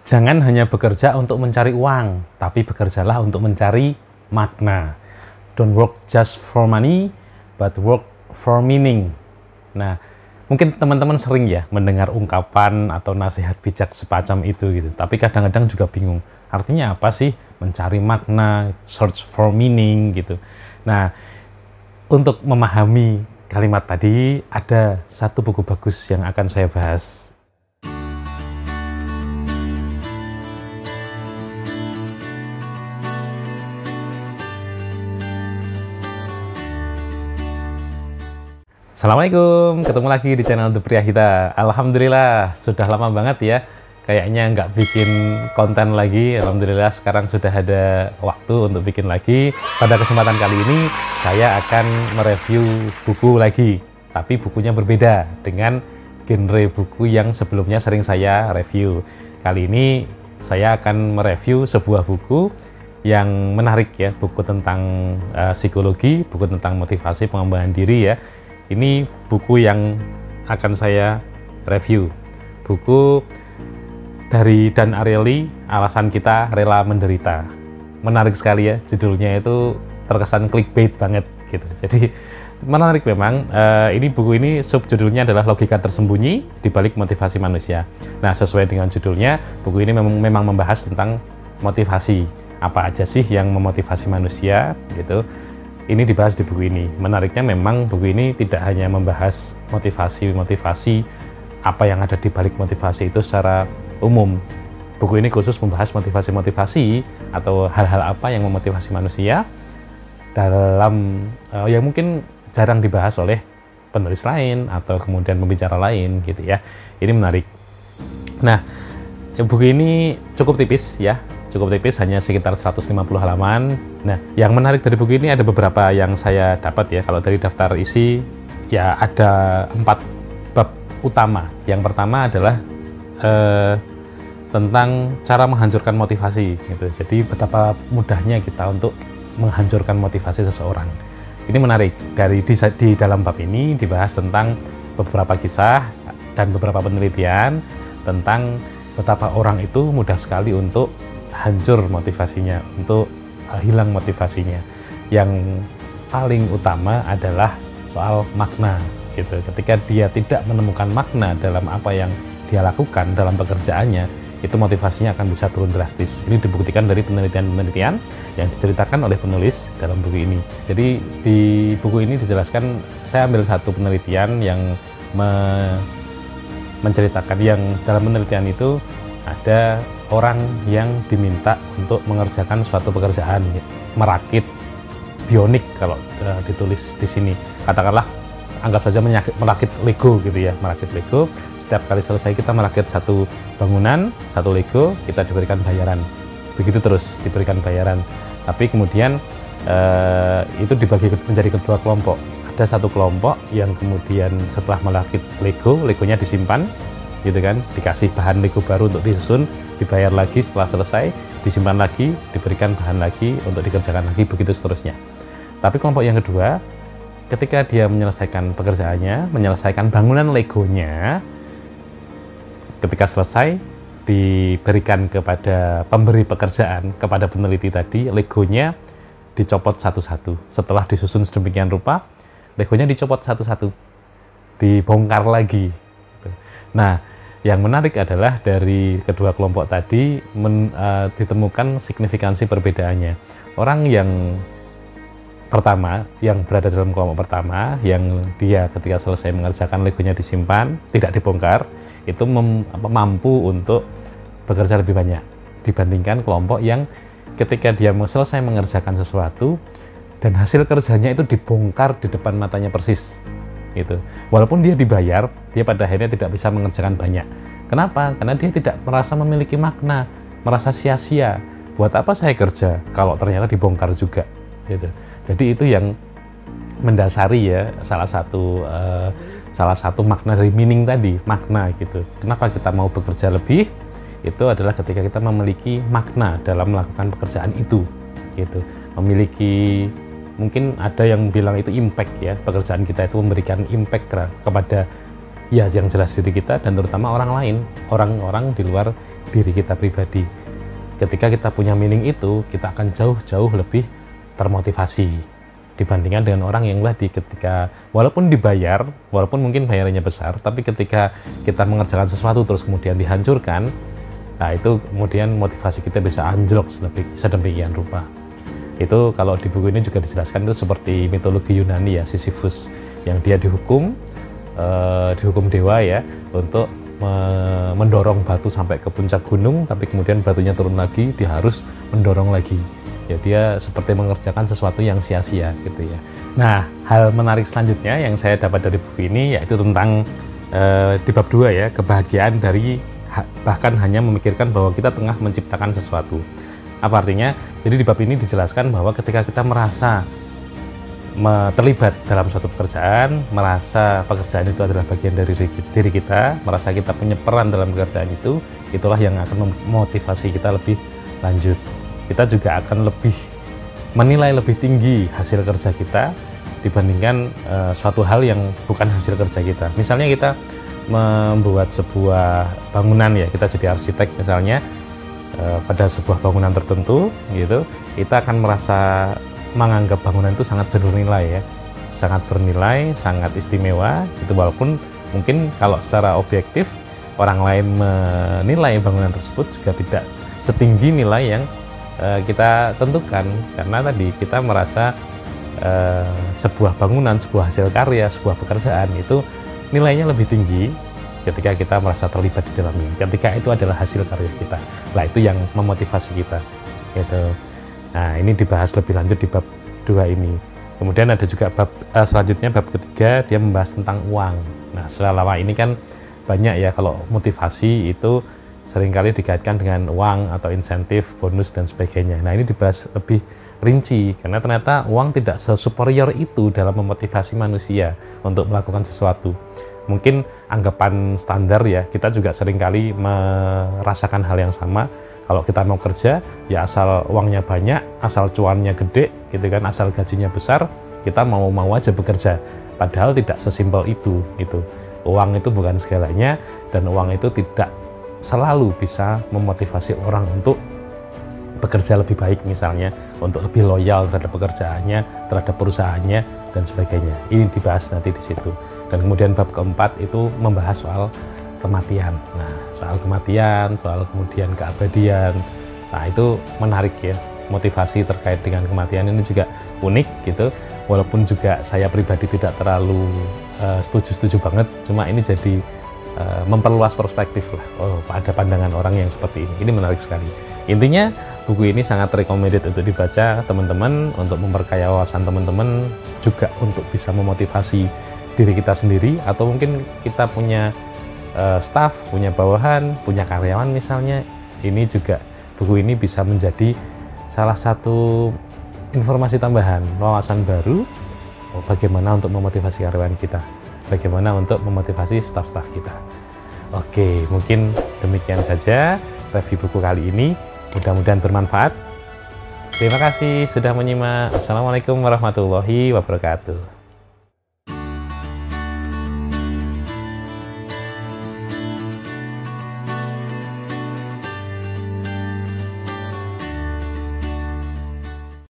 Jangan hanya bekerja untuk mencari uang, tapi bekerjalah untuk mencari makna. Don't work just for money, but work for meaning. Nah, mungkin teman-teman sering ya mendengar ungkapan atau nasihat bijak semacam itu gitu. Tapi kadang-kadang juga bingung. Artinya apa sih mencari makna, search for meaning gitu. Nah, untuk memahami kalimat tadi, ada satu buku bagus yang akan saya bahas. Assalamualaikum, ketemu lagi di channel The Pria Hita. Alhamdulillah, sudah lama banget ya kayaknya nggak bikin konten lagi. Alhamdulillah sekarang sudah ada waktu untuk bikin lagi. Pada kesempatan kali ini saya akan mereview buku lagi, tapi bukunya berbeda dengan genre buku yang sebelumnya sering saya review. Kali ini saya akan mereview sebuah buku yang menarik ya, buku tentang psikologi, buku tentang motivasi pengembangan diri ya. Ini buku yang akan saya review. Buku dari Dan Ariely, Alasan Kita Rela Menderita. Menarik sekali ya, judulnya itu terkesan clickbait banget gitu. Jadi menarik memang. Ini buku ini subjudulnya adalah Logika Tersembunyi di Balik Motivasi Manusia. Nah, sesuai dengan judulnya, buku ini memang membahas tentang motivasi. Apa aja sih yang memotivasi manusia gitu. Ini dibahas di buku ini. Menariknya memang buku ini tidak hanya membahas motivasi apa yang ada di balik motivasi itu secara umum. Buku ini khusus membahas motivasi atau hal-hal apa yang memotivasi manusia dalam yang mungkin jarang dibahas oleh penulis lain atau kemudian pembicara lain gitu ya. Ini menarik. Nah, buku ini cukup tipis ya. Cukup tipis, hanya sekitar 150 halaman. Nah, yang menarik dari buku ini ada beberapa yang saya dapat ya. Kalau dari daftar isi, ya ada 4 bab utama. Yang pertama adalah tentang cara menghancurkan motivasi gitu. Jadi betapa mudahnya kita untuk menghancurkan motivasi seseorang. Ini menarik. Di dalam bab ini dibahas tentang beberapa kisah dan beberapa penelitian tentang betapa orang itu mudah sekali untuk hancur motivasinya, untuk hilang motivasinya. Yang paling utama adalah soal makna gitu. Ketika dia tidak menemukan makna dalam apa yang dia lakukan dalam pekerjaannya, itu motivasinya akan bisa turun drastis. Ini dibuktikan dari penelitian-penelitian yang diceritakan oleh penulis dalam buku ini. Jadi di buku ini dijelaskan, saya ambil satu penelitian yang menceritakan, yang dalam penelitian itu ada orang yang diminta untuk mengerjakan suatu pekerjaan, merakit bionik kalau ditulis di sini. Katakanlah, anggap saja merakit Lego gitu ya, merakit Lego. Setiap kali selesai kita merakit satu bangunan, satu Lego, kita diberikan bayaran. Begitu terus diberikan bayaran. Tapi kemudian itu dibagi menjadi kedua kelompok. Ada satu kelompok yang kemudian setelah merakit Legonya disimpan, gitu kan, dikasih bahan Lego baru untuk disusun, dibayar lagi setelah selesai, disimpan lagi, diberikan bahan lagi untuk dikerjakan lagi, begitu seterusnya. Tapi kelompok yang kedua, ketika dia menyelesaikan pekerjaannya, menyelesaikan bangunan Legonya, ketika selesai diberikan kepada pemberi pekerjaan, kepada peneliti tadi, Legonya dicopot satu-satu. Setelah disusun sedemikian rupa, Legonya dicopot satu-satu, dibongkar lagi. Nah, yang menarik adalah dari kedua kelompok tadi ditemukan signifikansi perbedaannya. Orang yang pertama, yang berada dalam kelompok pertama, yang dia ketika selesai mengerjakan Legonya disimpan, tidak dibongkar, itu mampu untuk bekerja lebih banyak dibandingkan kelompok yang ketika dia selesai mengerjakan sesuatu dan hasil kerjanya itu dibongkar di depan matanya persis. Gitu. Walaupun dia dibayar, dia pada akhirnya tidak bisa mengerjakan banyak. Kenapa? Karena dia tidak merasa memiliki makna, merasa sia-sia. Buat apa saya kerja kalau ternyata dibongkar juga? Gitu. Jadi itu yang mendasari ya salah satu makna dari meaning tadi, makna gitu. Kenapa kita mau bekerja lebih? Itu adalah ketika kita memiliki makna dalam melakukan pekerjaan itu. Gitu. Memiliki, mungkin ada yang bilang itu impact ya, pekerjaan kita itu memberikan impact kepada Ya, yang jelas diri kita dan terutama orang lain, orang-orang di luar diri kita pribadi. Ketika kita punya meaning itu, kita akan jauh-jauh lebih termotivasi dibandingkan dengan orang yang tadi, ketika walaupun dibayar, walaupun mungkin bayarannya besar, tapi ketika kita mengerjakan sesuatu terus kemudian dihancurkan, nah itu kemudian motivasi kita bisa anjlok sedemikian rupa. Itu kalau di buku ini juga dijelaskan, itu seperti mitologi Yunani ya, Sisyphus yang dia dihukum dewa ya untuk mendorong batu sampai ke puncak gunung, tapi kemudian batunya turun lagi, dia harus mendorong lagi. Ya, dia seperti mengerjakan sesuatu yang sia-sia gitu ya. Nah, hal menarik selanjutnya yang saya dapat dari buku ini yaitu tentang di bab 2 ya, kebahagiaan dari bahkan hanya memikirkan bahwa kita tengah menciptakan sesuatu. Apa artinya? Jadi di bab ini dijelaskan bahwa ketika kita merasa terlibat dalam suatu pekerjaan, merasa pekerjaan itu adalah bagian dari diri kita, merasa kita punya peran dalam pekerjaan itu, itulah yang akan memotivasi kita lebih lanjut. Kita juga akan lebih menilai lebih tinggi hasil kerja kita dibandingkan suatu hal yang bukan hasil kerja kita. Misalnya kita membuat sebuah bangunan ya, kita jadi arsitek misalnya, pada sebuah bangunan tertentu gitu, kita akan merasa menganggap bangunan itu sangat bernilai ya, sangat bernilai, sangat istimewa itu, walaupun mungkin kalau secara objektif orang lain menilai bangunan tersebut juga tidak setinggi nilai yang kita tentukan, karena tadi kita merasa sebuah bangunan, sebuah hasil karya, sebuah pekerjaan itu nilainya lebih tinggi ketika kita merasa terlibat di dalamnya, ketika itu adalah hasil karya kita. Nah, itu yang memotivasi kita gitu. Nah, ini dibahas lebih lanjut di bab 2 ini. Kemudian ada juga bab selanjutnya, bab ketiga, dia membahas tentang uang. Nah, selama ini kan banyak ya kalau motivasi itu seringkali dikaitkan dengan uang atau insentif, bonus dan sebagainya. Nah, ini dibahas lebih rinci karena ternyata uang tidak sesuperior itu dalam memotivasi manusia untuk melakukan sesuatu. Mungkin anggapan standar ya, kita juga seringkali merasakan hal yang sama. Kalau kita mau kerja, ya asal uangnya banyak, asal cuannya gede, gitu kan, asal gajinya besar, kita mau aja bekerja. Padahal tidak sesimpel itu, gitu. Uang itu bukan segalanya, dan uang itu tidak selalu bisa memotivasi orang untuk bekerja lebih baik misalnya, untuk lebih loyal terhadap pekerjaannya, terhadap perusahaannya, dan sebagainya. Ini dibahas nanti di situ. Dan kemudian bab keempat itu membahas soal kematian. Nah, soal kematian, soal kemudian keabadian. Nah, itu menarik ya. Motivasi terkait dengan kematian ini juga unik gitu. Walaupun juga saya pribadi tidak terlalu setuju banget, cuma ini jadi memperluas perspektif lah. Oh, ada pandangan orang yang seperti ini. Ini menarik sekali. Intinya, buku ini sangat recommended untuk dibaca teman-teman, untuk memperkaya wawasan teman-teman, juga untuk bisa memotivasi diri kita sendiri, atau mungkin kita punya staff, punya bawahan, punya karyawan misalnya. Ini juga, buku ini bisa menjadi salah satu informasi tambahan, wawasan baru bagaimana untuk memotivasi karyawan kita, bagaimana untuk memotivasi staff-staff kita. Oke, mungkin demikian saja review buku kali ini, mudah-mudahan bermanfaat. Terima kasih sudah menyimak. Assalamualaikum warahmatullahi wabarakatuh.